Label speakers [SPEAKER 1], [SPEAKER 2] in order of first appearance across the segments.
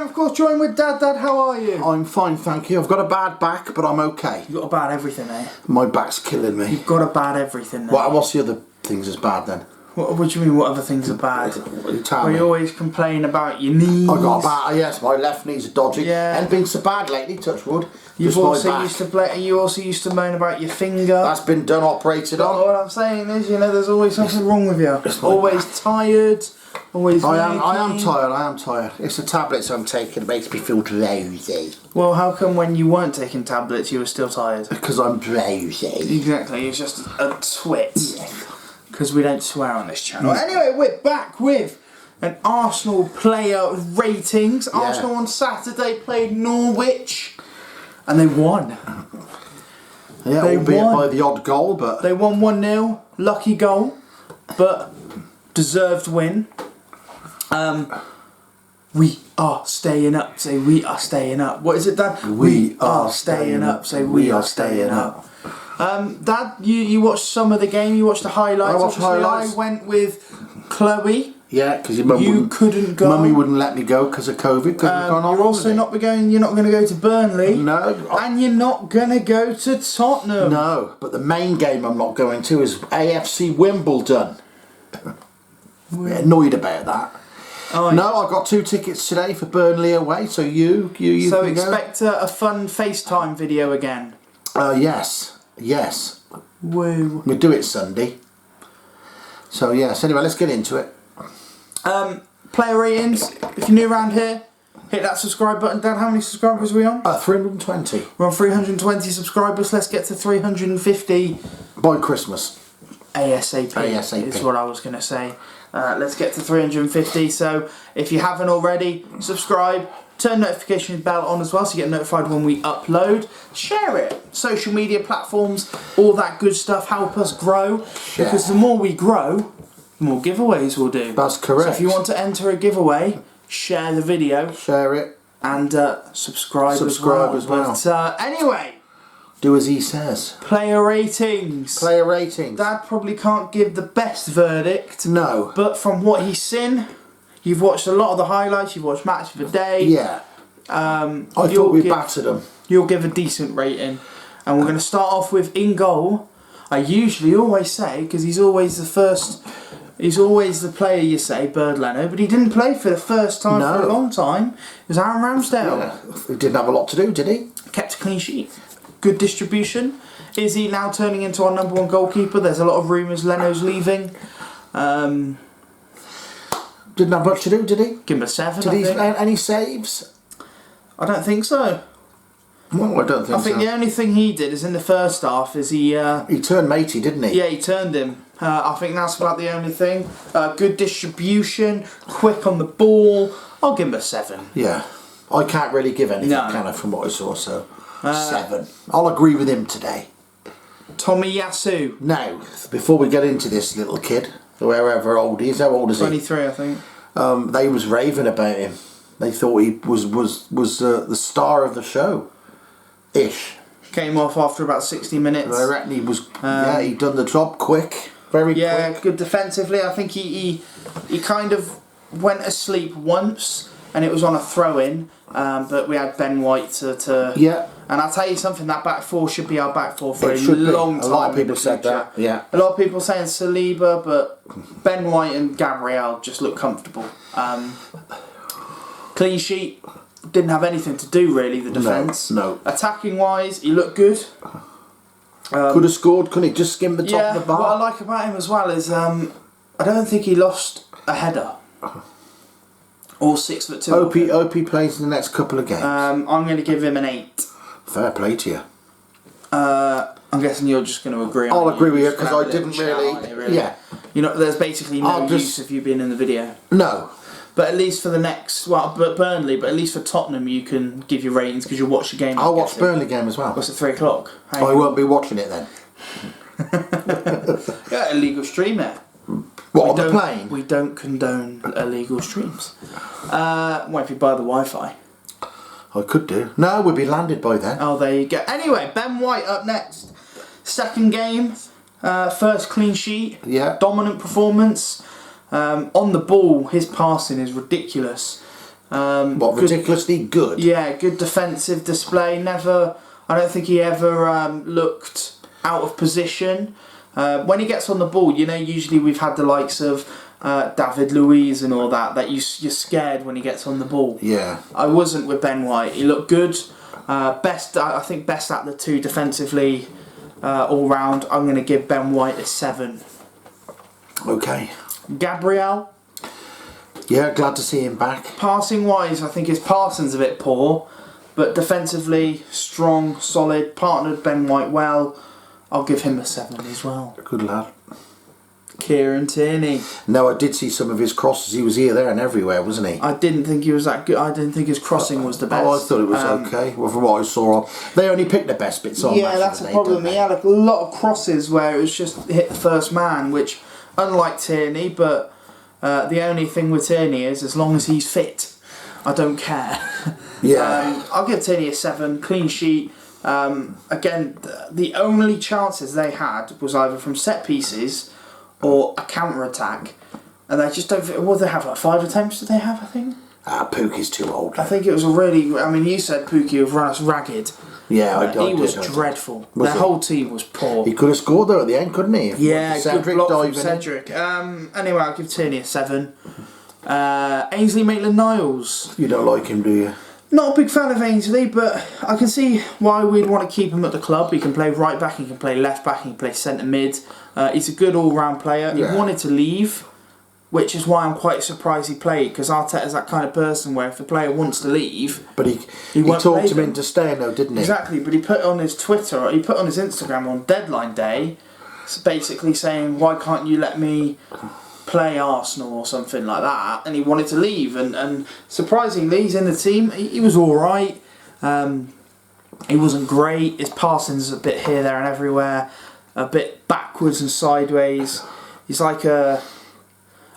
[SPEAKER 1] of course, joined with Dad. Dad, how are you?
[SPEAKER 2] I'm fine, thank you. I've got a bad back, but I'm okay.
[SPEAKER 1] You've got a bad everything, eh?
[SPEAKER 2] My back's killing me.
[SPEAKER 1] You've got a bad everything, then.
[SPEAKER 2] What's the other things that's bad then?
[SPEAKER 1] What do you mean, what other things are bad?
[SPEAKER 2] Tell me.
[SPEAKER 1] You always complain about your knees.
[SPEAKER 2] I got a bad, yes, my left knee's are dodgy.
[SPEAKER 1] Yeah.
[SPEAKER 2] Ain't been so bad lately, touch wood.
[SPEAKER 1] You
[SPEAKER 2] Just
[SPEAKER 1] also
[SPEAKER 2] my back.
[SPEAKER 1] used to moan about your finger.
[SPEAKER 2] That's been done, operated on.
[SPEAKER 1] What I'm saying is, you know, there's always something wrong with you. Always tired. Always.
[SPEAKER 2] I am tired. It's the tablets I'm taking. It makes me feel drowsy.
[SPEAKER 1] Well, how come when you weren't taking tablets you were still tired?
[SPEAKER 2] Because I'm drowsy.
[SPEAKER 1] Exactly, it's just a twit. Because we don't swear on this channel. Anyway, we're back with an Arsenal player ratings.
[SPEAKER 2] Yeah.
[SPEAKER 1] Arsenal on Saturday played Norwich and they won.
[SPEAKER 2] Yeah,
[SPEAKER 1] They
[SPEAKER 2] albeit
[SPEAKER 1] won.
[SPEAKER 2] by the odd goal, but...
[SPEAKER 1] They won 1-0, lucky goal, but deserved win. We are staying up, say we are staying up. What is it, Dad? We are staying up, say we are staying up. Dad, you watched some of the game, you watched the highlights.
[SPEAKER 2] I watched highlights.
[SPEAKER 1] I went with Chloe.
[SPEAKER 2] Yeah, because your mum
[SPEAKER 1] couldn't go.
[SPEAKER 2] Mummy wouldn't let me go because of COVID.
[SPEAKER 1] You're also not going. You're not going to go to Burnley.
[SPEAKER 2] No.
[SPEAKER 1] And you're not going to go to Tottenham.
[SPEAKER 2] No, but the main game I'm not going to is AFC Wimbledon. Annoyed about that.
[SPEAKER 1] Oh,
[SPEAKER 2] no, I've got 2 tickets today for Burnley away, so you
[SPEAKER 1] So
[SPEAKER 2] can
[SPEAKER 1] expect a fun FaceTime video again.
[SPEAKER 2] Yes.
[SPEAKER 1] Woo.
[SPEAKER 2] We'll do it Sunday. So yes, anyway, let's get into it.
[SPEAKER 1] Player ratings. If you're new around here, hit that subscribe button. Dad, how many subscribers are we on?
[SPEAKER 2] 320.
[SPEAKER 1] We're on 320 subscribers. Let's get to 350
[SPEAKER 2] by Christmas.
[SPEAKER 1] ASAP is what I was going to say. Let's get to 350. So if you haven't already, subscribe. Turn notification bell on as well so you get notified when we upload. Share it. Social media platforms, all that good stuff. Help us grow.
[SPEAKER 2] Share.
[SPEAKER 1] Because the more we grow, the more giveaways we'll do.
[SPEAKER 2] That's correct.
[SPEAKER 1] So if you want to enter a giveaway, share the video.
[SPEAKER 2] Share it.
[SPEAKER 1] And subscribe as well. But anyway.
[SPEAKER 2] Do as he says.
[SPEAKER 1] Player ratings.
[SPEAKER 2] Player ratings.
[SPEAKER 1] Dad probably can't give the best verdict.
[SPEAKER 2] No.
[SPEAKER 1] But from what he's seen, you've watched a lot of the highlights, you've watched Match of the Day.
[SPEAKER 2] Yeah. I thought we battered them.
[SPEAKER 1] You'll give a decent rating. And we're going to start off with in goal. I usually always say, because he's always the first, he's always the player you say, Bird Leno, but he didn't play for the first time for a long time. It was Aaron Ramsdale.
[SPEAKER 2] Yeah. He didn't have a lot to do, did he?
[SPEAKER 1] Kept a clean sheet. Good distribution. Is he now turning into our #1 goalkeeper? There's a lot of rumours Leno's leaving.
[SPEAKER 2] Didn't have much to do, did he?
[SPEAKER 1] Give him a 7.
[SPEAKER 2] Did he any saves?
[SPEAKER 1] I don't think so.
[SPEAKER 2] No, I don't think so.
[SPEAKER 1] I think the only thing he did is in the first half is he
[SPEAKER 2] turned matey, didn't he?
[SPEAKER 1] Yeah, he turned him. I think that's about the only thing. Good distribution, quick on the ball. I'll give him a 7.
[SPEAKER 2] Yeah. I can't really give anything, can I, from what I saw, so 7. I'll agree with him today.
[SPEAKER 1] Tommy Yasu.
[SPEAKER 2] Now, before we get into this little kid, wherever old he is, how old is
[SPEAKER 1] 23, I think.
[SPEAKER 2] They was raving about him. They thought he was the star of the show. Ish.
[SPEAKER 1] Came off after about 60 minutes.
[SPEAKER 2] I reckon he was. Yeah, he done the job quick, very quick.
[SPEAKER 1] Yeah, good defensively. I think he kind of went asleep once, and it was on a throw-in. But we had Ben White to.
[SPEAKER 2] Yeah.
[SPEAKER 1] And I'll tell you something. That back four should be our back four for a long time.
[SPEAKER 2] A lot of people said that. Yeah.
[SPEAKER 1] A lot of people saying Saliba, but Ben White and Gabriel just look comfortable. Clean sheet. Didn't have anything to do really, the defence.
[SPEAKER 2] No.
[SPEAKER 1] Attacking wise, he looked good.
[SPEAKER 2] Could have scored, couldn't he? Just skim the top of the bar.
[SPEAKER 1] What I like about him as well is I don't think he lost a header. All 6'2".
[SPEAKER 2] OP plays in the next couple of games.
[SPEAKER 1] I'm going to give him an 8.
[SPEAKER 2] Fair play to you.
[SPEAKER 1] I'm guessing you're just going to agree.
[SPEAKER 2] I'll agree with you because I didn't really. Yeah.
[SPEAKER 1] You know, there's basically no use of you being in the video.
[SPEAKER 2] No.
[SPEAKER 1] But at least for the next, but Burnley, but at least for Tottenham, you can give your ratings because you'll watch the game.
[SPEAKER 2] I'll watch Burnley game as well.
[SPEAKER 1] What's at 3 o'clock?
[SPEAKER 2] I won't be watching it then.
[SPEAKER 1] Yeah, illegal stream it.
[SPEAKER 2] What, on the plane?
[SPEAKER 1] We don't condone illegal streams. Well, if you buy the Wi-Fi.
[SPEAKER 2] I could do. No, we'd be landed by then.
[SPEAKER 1] Oh, there you go. Anyway, Ben White up next. Second game, first clean sheet.
[SPEAKER 2] Yeah.
[SPEAKER 1] Dominant performance. On the ball, his passing is ridiculous.
[SPEAKER 2] Ridiculously good?
[SPEAKER 1] Yeah, good defensive display. I don't think he ever looked out of position. When he gets on the ball, usually we've had the likes of David Luiz and all that you're scared when he gets on the ball.
[SPEAKER 2] Yeah.
[SPEAKER 1] I wasn't with Ben White. He looked good. I think best at the two defensively all round. I'm going to give Ben White a 7.
[SPEAKER 2] Okay.
[SPEAKER 1] Gabriel.
[SPEAKER 2] Yeah, glad to see him back.
[SPEAKER 1] Passing wise, I think his passing's a bit poor, but defensively strong, solid. Partnered Ben White well. I'll give him a 7 as well.
[SPEAKER 2] Good lad.
[SPEAKER 1] Kieran Tierney.
[SPEAKER 2] No, I did see some of his crosses. He was here, there and everywhere, wasn't he?
[SPEAKER 1] I didn't think he was that good. I didn't think his crossing was the best.
[SPEAKER 2] Oh, I thought it was okay. Well, from what I saw, they only picked the best bits on.
[SPEAKER 1] Yeah, that's the problem. He had a lot of crosses where it was just hit the first man, which, unlike Tierney, but the only thing with Tierney is as long as he's fit, I don't care.
[SPEAKER 2] Yeah.
[SPEAKER 1] I'll give Tierney a 7. Clean sheet. Again, the only chances they had was either from set pieces or a counter attack, and they just don't. What did they have? Like 5 attempts? Did they have? I think.
[SPEAKER 2] Pookie's too old.
[SPEAKER 1] I think it was a really. I mean, you said Pookie would run us ragged.
[SPEAKER 2] Yeah,
[SPEAKER 1] he was dreadful. Their whole team was poor.
[SPEAKER 2] He could have scored though at the end, couldn't he?
[SPEAKER 1] Yeah, good block from Cedric. Anyway, I'll give Tierney a 7. Ainsley Maitland-Niles.
[SPEAKER 2] You don't like him, do you?
[SPEAKER 1] Not a big fan of Ainsley, but I can see why we'd want to keep him at the club. He can play right back, he can play left back, he can play centre mid. He's a good all-round player.
[SPEAKER 2] Yeah.
[SPEAKER 1] He wanted to leave, which is why I'm quite surprised he played, because Arteta's that kind of person where if the player wants to leave,
[SPEAKER 2] but he talked him into staying though, didn't he?
[SPEAKER 1] Exactly, but he put on his Twitter, he put on his Instagram on deadline day, basically saying, why can't you let me play Arsenal or something like that, and he wanted to leave, and surprisingly he's in the team. He was alright. He wasn't great. His passing's a bit here, there and everywhere, a bit backwards and sideways. He's like a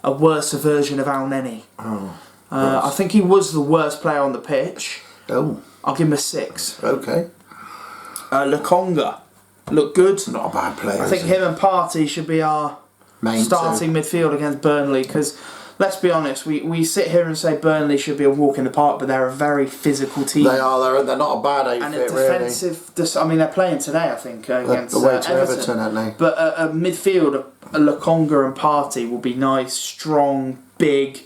[SPEAKER 1] worse version of Al Neni. I think he was the worst player on the pitch.
[SPEAKER 2] Oh.
[SPEAKER 1] I'll give him a 6.
[SPEAKER 2] Okay.
[SPEAKER 1] Lokonga looked good.
[SPEAKER 2] Not a bad player.
[SPEAKER 1] I think him and Partey should be our starting midfield against Burnley, because let's be honest, we sit here and say Burnley should be a walk in the park, but they're a very physical team.
[SPEAKER 2] They are. They're not a bad outfit,
[SPEAKER 1] and a defensive. Really. I mean, they're playing today, I think, against
[SPEAKER 2] away to Everton, aren't they?
[SPEAKER 1] But a midfield, a Lokonga and Partey will be nice, strong, big,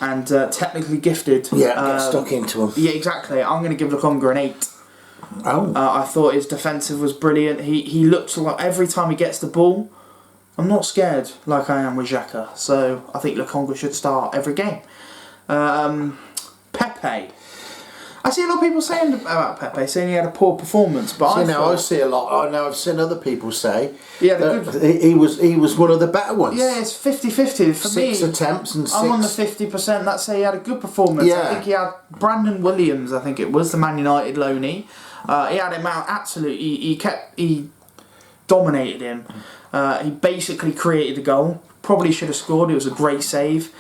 [SPEAKER 1] and technically gifted.
[SPEAKER 2] Yeah, get stuck into them.
[SPEAKER 1] Yeah, exactly. I'm going to give Lokonga an 8.
[SPEAKER 2] Oh.
[SPEAKER 1] I thought his defensive was brilliant. He looks like every time he gets the ball, I'm not scared like I am with Xhaka, so I think Lokonga should start every game. Pepe. I see a lot of people saying about Pepe, saying he had a poor performance, but
[SPEAKER 2] I see a lot. I know I've seen other people say
[SPEAKER 1] that
[SPEAKER 2] he was one of the better ones.
[SPEAKER 1] Yeah, it's 50-50 for me.
[SPEAKER 2] 6 attempts and 6.
[SPEAKER 1] I'm on the 50%. That's say he had a good performance.
[SPEAKER 2] Yeah.
[SPEAKER 1] I think he had Brandon Williams. I think it was the Man United loanee. He had him out absolutely. He dominated him. He basically created the goal. Probably should have scored. It was a great save.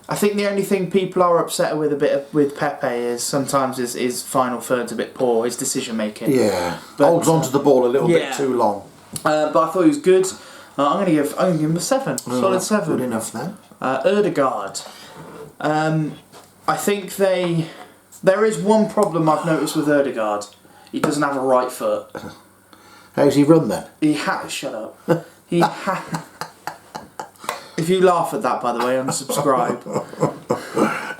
[SPEAKER 1] I think the only thing people are upset with with Pepe is sometimes his final third's a bit poor. His decision making.
[SPEAKER 2] Yeah, holds onto the ball a little bit too long.
[SPEAKER 1] But I thought he was good. I'm going to give him a 7. Solid 7.
[SPEAKER 2] Good enough then.
[SPEAKER 1] Odegaard. I think there is one problem I've noticed with Odegaard. He doesn't have a right foot.
[SPEAKER 2] How's he run then?
[SPEAKER 1] Shut up. If you laugh at that, by the way, unsubscribe.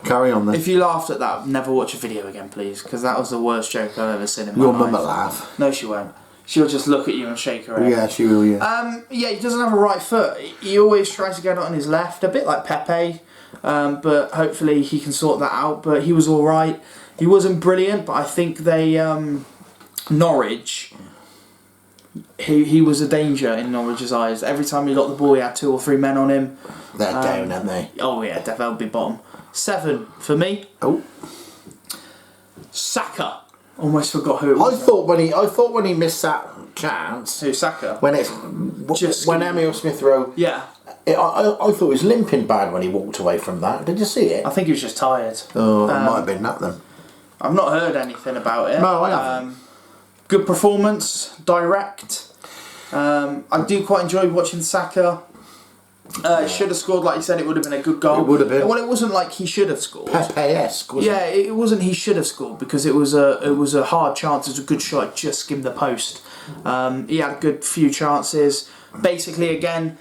[SPEAKER 2] Carry on then.
[SPEAKER 1] If you laughed at that, never watch a video again, please, because that was the worst joke I've ever seen in my
[SPEAKER 2] Your
[SPEAKER 1] life.
[SPEAKER 2] mum will laugh.
[SPEAKER 1] No, she won't. She'll just look at you and shake her head.
[SPEAKER 2] Yeah, she will, yeah.
[SPEAKER 1] Yeah, he doesn't have a right foot. He always tries to get it on his left, a bit like Pepe, but hopefully he can sort that out. But he was alright. He wasn't brilliant, but I think Norwich... He was a danger in Norwich's eyes. Every time he got the ball, he had 2 or 3 men on him.
[SPEAKER 2] They're down, aren't they?
[SPEAKER 1] Oh yeah, they'll be bottom. 7 for me.
[SPEAKER 2] Oh,
[SPEAKER 1] Saka. Almost forgot who it was.
[SPEAKER 2] I thought when he missed that chance.
[SPEAKER 1] Who, Saka?
[SPEAKER 2] When Emile Smith Rowe.
[SPEAKER 1] Yeah.
[SPEAKER 2] I thought he was limping bad when he walked away from that. Did you see it?
[SPEAKER 1] I think he was just tired.
[SPEAKER 2] Oh, it might have been that then.
[SPEAKER 1] I've not heard anything about it.
[SPEAKER 2] No, I haven't.
[SPEAKER 1] Good performance, direct. I do quite enjoy watching Saka. Should have scored, like you said, it would have been a good goal.
[SPEAKER 2] It would have been.
[SPEAKER 1] Well, it wasn't like he should have scored.
[SPEAKER 2] Pepe-esque, wasn't it?
[SPEAKER 1] Yeah, it wasn't he should have scored because it was a hard chance. It was a good shot, it just skimmed the post. He had a good few chances. Basically, again,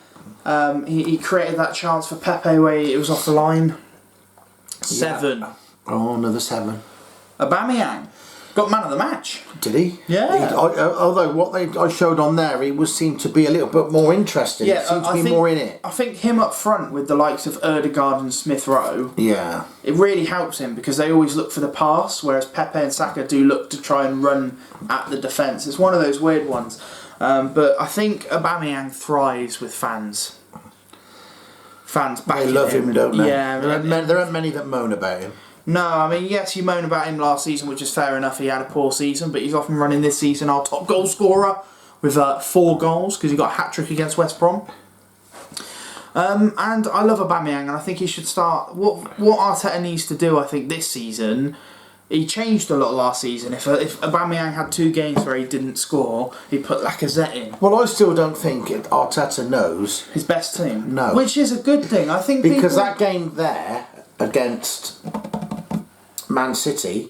[SPEAKER 1] he created that chance for Pepe where it was off the line. 7.
[SPEAKER 2] Yeah. Oh, another 7.
[SPEAKER 1] Aubameyang got man of the match.
[SPEAKER 2] Did he?
[SPEAKER 1] Yeah.
[SPEAKER 2] Although what I showed on there, he seemed to be a little bit more interested.
[SPEAKER 1] Yeah,
[SPEAKER 2] he seemed to be more in it.
[SPEAKER 1] I think him up front with the likes of Ødegaard and Smith Rowe.
[SPEAKER 2] Yeah.
[SPEAKER 1] It really helps him because they always look for the pass, whereas Pepe and Saka do look to try and run at the defence. It's one of those weird ones. But I think Aubameyang thrives with fans. Fans backing him.
[SPEAKER 2] They love him, don't they?
[SPEAKER 1] Yeah.
[SPEAKER 2] There aren't many that moan about him.
[SPEAKER 1] No, I mean, yes, you moan about him last season, which is fair enough. He had a poor season, but he's often running this season our top goal scorer with 4 goals because he got a hat-trick against West Brom. And I love Aubameyang, and I think he should start... What Arteta needs to do, I think, this season... He changed a lot last season. If Aubameyang had 2 games where he didn't score, he put Lacazette in.
[SPEAKER 2] Well, I still don't think Arteta knows
[SPEAKER 1] His best team.
[SPEAKER 2] No.
[SPEAKER 1] Which is a good thing. I think
[SPEAKER 2] because that game there against Man City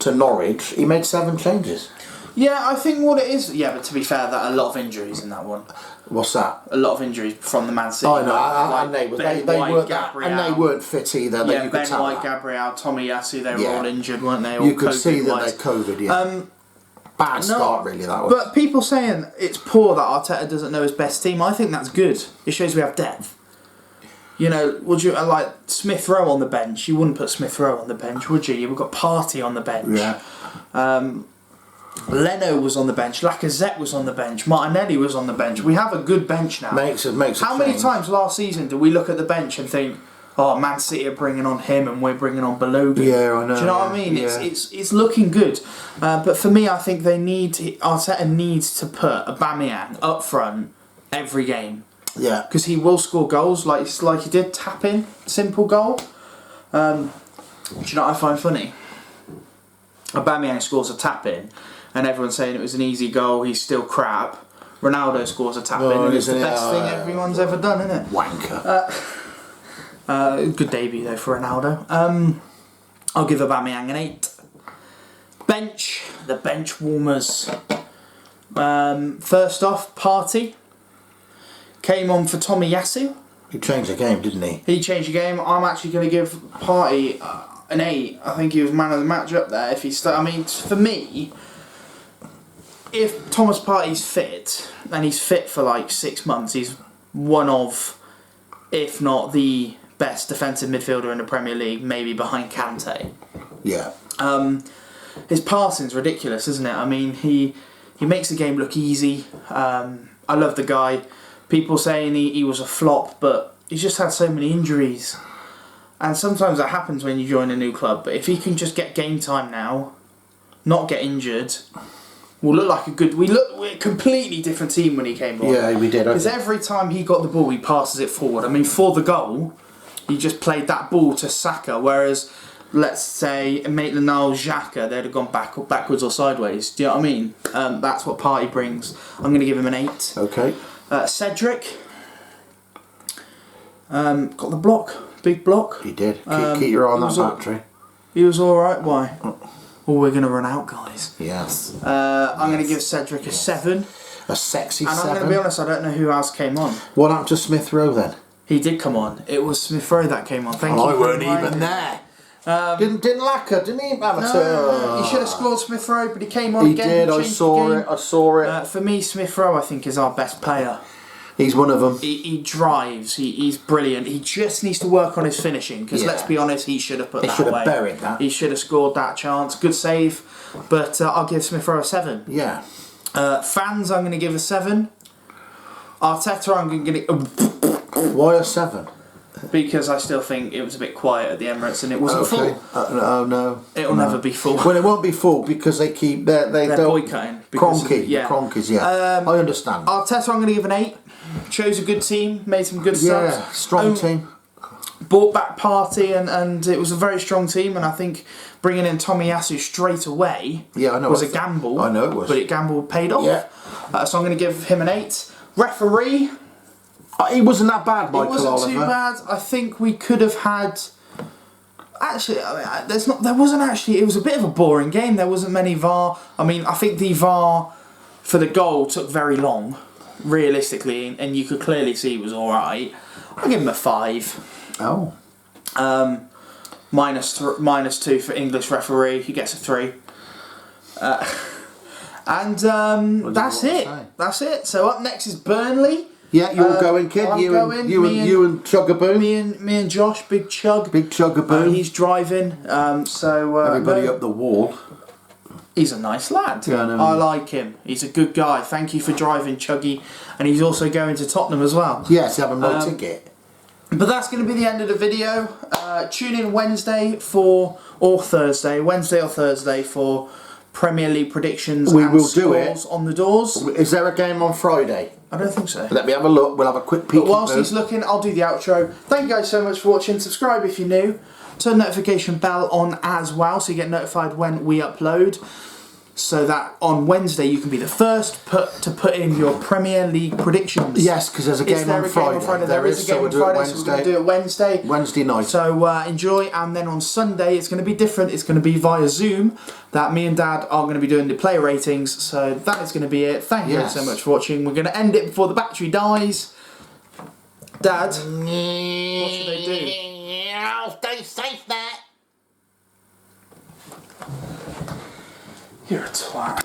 [SPEAKER 2] to Norwich, he made 7 changes.
[SPEAKER 1] Yeah, I think what it is... Yeah, but to be fair, that a lot of injuries in that one.
[SPEAKER 2] What's that?
[SPEAKER 1] A lot of injuries from the Man City.
[SPEAKER 2] Oh, no, and they weren't fit either.
[SPEAKER 1] Yeah, Ben White, Gabriel, Tommy Yasu, they were all injured, weren't they?
[SPEAKER 2] You could see that they're COVID, yeah. Bad start, really, that was.
[SPEAKER 1] But people saying it's poor that Arteta doesn't know his best team, I think that's good. It shows we have depth. You know, would you like Smith Rowe on the bench? You wouldn't put Smith Rowe on the bench, would you? You've got Partey on the bench.
[SPEAKER 2] Yeah.
[SPEAKER 1] Leno was on the bench. Lacazette was on the bench. Martinelli was on the bench. We have a good bench now. How many times last season did we look at the bench and think, "Oh, Man City are bringing on him and we're bringing on Balogun"?
[SPEAKER 2] Yeah, I know.
[SPEAKER 1] Do you know what I mean? Yeah. It's looking good. But for me, I think Arteta needs to put Aubameyang up front every game.
[SPEAKER 2] Yeah.
[SPEAKER 1] Because he will score goals like he did, tap in, simple goal. Do you know what I find funny? Aubameyang scores a tap in, and everyone's saying it was an easy goal, he's still crap. Ronaldo scores a tap in, and it's the best thing everyone's ever done, isn't it?
[SPEAKER 2] Wanker.
[SPEAKER 1] Good debut though for Ronaldo. I'll give Aubameyang an 8. Bench, the bench warmers. First off, Partey came on for Tommy Yasu.
[SPEAKER 2] He changed the game, didn't he?
[SPEAKER 1] He changed the game. I'm actually going to give Partey an 8. I think he was man of the match up there. If he I mean, for me, if Thomas Partey's fit, and he's fit for like 6 months, he's one of, if not the best defensive midfielder in the Premier League, maybe behind Kante.
[SPEAKER 2] Yeah.
[SPEAKER 1] His passing's ridiculous, isn't it? I mean, he makes the game look easy. I love the guy. People saying he was a flop, but he's just had so many injuries. And sometimes that happens when you join a new club. But if he can just get game time now, not get injured, we'll look like we're a completely different team when he came on.
[SPEAKER 2] Yeah, we did.
[SPEAKER 1] Because every time he got the ball, he passes it forward. I mean, for the goal, he just played that ball to Saka, whereas, let's say, Maitland-Niles, Xhaka, they'd have gone backwards or sideways. Do you know what I mean? That's what Partey brings. I'm going to give him an 8.
[SPEAKER 2] Okay.
[SPEAKER 1] Cedric got the block, big block.
[SPEAKER 2] He did. Keep your eye on that battery.
[SPEAKER 1] He was alright, why? Well, we're going to run out, guys.
[SPEAKER 2] Yes.
[SPEAKER 1] I'm going to give Cedric a 7.
[SPEAKER 2] A sexy 7.
[SPEAKER 1] And I'm going to be honest, I don't know who else came on.
[SPEAKER 2] What happened to Smith Rowe then?
[SPEAKER 1] He did come on. It was Smith Rowe that came on. Thank you.
[SPEAKER 2] I weren't even there. Didn't Lacazette, didn't he?
[SPEAKER 1] No, he should have scored Smith Rowe, but he came on again.
[SPEAKER 2] He did, I saw it.
[SPEAKER 1] For me, Smith Rowe, I think, is our best player.
[SPEAKER 2] He's one of them.
[SPEAKER 1] He drives, he's brilliant. He just needs to work on his finishing, because let's be honest, he should have put that away.
[SPEAKER 2] He should have buried that.
[SPEAKER 1] He should have scored that chance. Good save, but I'll give Smith Rowe a 7.
[SPEAKER 2] Yeah.
[SPEAKER 1] Fans, I'm going to give a 7. Arteta, I'm going to give it...
[SPEAKER 2] Why a 7?
[SPEAKER 1] Because I still think it was a bit quiet at the Emirates and it wasn't full.
[SPEAKER 2] No.
[SPEAKER 1] It'll never be full.
[SPEAKER 2] Well, it won't be full because they're
[SPEAKER 1] boycotting.
[SPEAKER 2] Kroenke, yeah. I understand.
[SPEAKER 1] Arteta, I'm going to give an 8. Chose a good team, made some good subs.
[SPEAKER 2] Yeah, strong team.
[SPEAKER 1] Brought back Partey and it was a very strong team, and I think bringing in Tommy Yasu straight away was a gamble.
[SPEAKER 2] I know it was.
[SPEAKER 1] But it gamble paid off.
[SPEAKER 2] Yeah.
[SPEAKER 1] So I'm going to give him an 8. Referee,
[SPEAKER 2] He wasn't that bad, Michael
[SPEAKER 1] It wasn't
[SPEAKER 2] Oliver.
[SPEAKER 1] too bad. I think we could have had. Actually, I mean, there wasn't actually. It was a bit of a boring game. There wasn't many VAR. I mean, I think the VAR for the goal took very long, realistically, and you could clearly see it was all right. I'll give him a 5.
[SPEAKER 2] Oh.
[SPEAKER 1] -2 for English referee. He gets a 3. And that's it. That's it. So up next is Burnley.
[SPEAKER 2] Yeah, you're going, kid.
[SPEAKER 1] I'm
[SPEAKER 2] You
[SPEAKER 1] going.
[SPEAKER 2] you and Chuggaboo.
[SPEAKER 1] Me and Josh, Big Chug.
[SPEAKER 2] Big Chuggaboo.
[SPEAKER 1] He's driving.
[SPEAKER 2] Everybody up the wall.
[SPEAKER 1] He's a nice lad.
[SPEAKER 2] Yeah, I know.
[SPEAKER 1] I like him. He's a good guy. Thank you for driving, Chuggy. And he's also going to Tottenham as well.
[SPEAKER 2] Yes, having my ticket.
[SPEAKER 1] But that's going to be the end of the video. Tune in Wednesday or Thursday for Premier League predictions
[SPEAKER 2] We
[SPEAKER 1] and
[SPEAKER 2] will do it.
[SPEAKER 1] scores on the doors.
[SPEAKER 2] Is there a game on Friday?
[SPEAKER 1] I don't think so.
[SPEAKER 2] Let me have a look. We'll have a quick peek.
[SPEAKER 1] But whilst he's looking, I'll do the outro. Thank you guys so much for watching. Subscribe if you're new. Turn notification bell on as well so you get notified when we upload. So that on Wednesday you can be the first to put in your Premier League predictions.
[SPEAKER 2] Yes, because there's a game on Friday.
[SPEAKER 1] There is a game on Friday, so we're going to do it Wednesday.
[SPEAKER 2] Wednesday night.
[SPEAKER 1] So enjoy, and then on Sunday it's going to be different. It's going to be via Zoom that me and Dad are going to be doing the player ratings. So that is going to be it. Thank you guys so much for watching. We're going to end it before the battery dies. Dad, what should they do?
[SPEAKER 2] I'll stay safe there.
[SPEAKER 1] You're a twat.